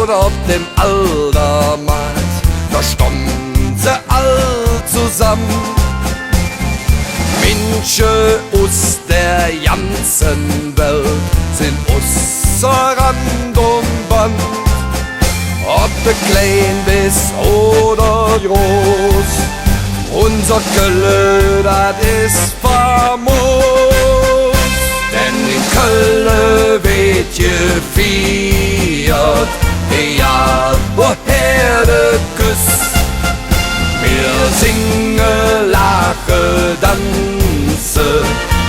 oder auf dem Aldermarkt, da standen sie all zusammen. Menschen aus der ganzen Welt sind ausser Rand und Band. Ob de klein bis oder groß, unser Kölle, das ist famos. Denn in Kölle wird gefeiert, egal woher de küsst. Wir singen, lachen, tanzen,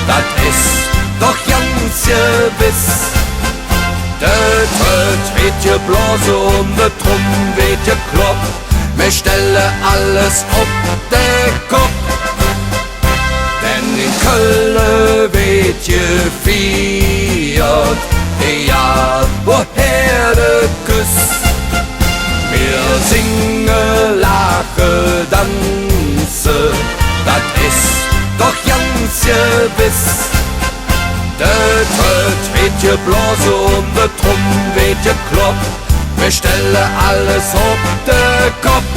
das ist doch ganz gewiss. Der Tröd wird geblasen und der Drum wird gekloppt. Wir stellen alles auf den Kopf. Denn in Köln wird gefeiert, egal woher der küsst. Wir singen, lachen, tanzen, das ist doch ganz gewiss. Der Tröd wird geblasen und der Drum wird gekloppt. Wir stellen alles auf den Kopf.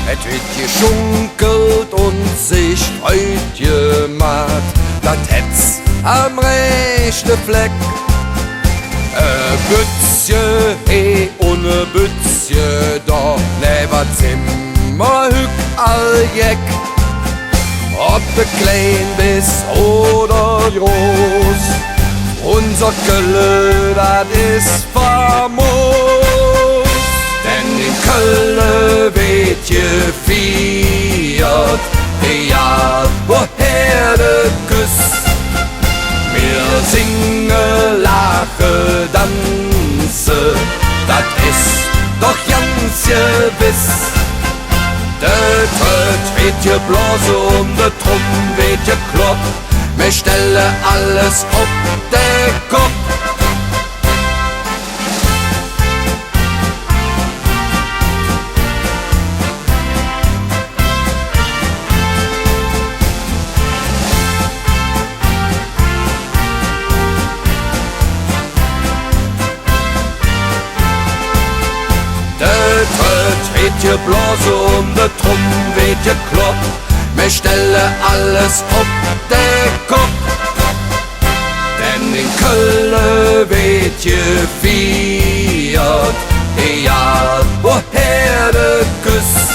Es wird geschunkelt und sich freut gemacht, das hätt's am rechten Fleck. Bützje he und a Bützje da, leber Zimmer hück all jeck. Ob de klein bis oder groß, unser Kölle, das ist famos. Denn in Kölle wird gefeiert, egal woher de küsst. Wir singen, lachen, tanzen, das ist doch ganz gewiss. Der Tröd wird geblasen und der Drum wird gekloppt. Wir stellen alles auf den Kopf. Wird geblasen und der Drum wird gekloppt. Wir stellen alles auf den Kopf. Denn in Köln wird gefeiert, egal woher der küsst.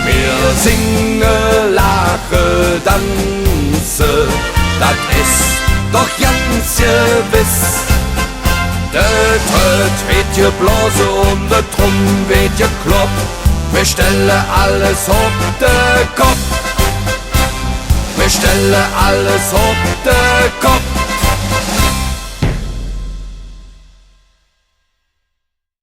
Wir singen, lachen, tanzen, das ist doch ganz gewiss. Der Tröd wird geblasen und der Drum wird gekloppt. Wir stellen alles auf den Kopf. Wir stellen alles auf den Kopf.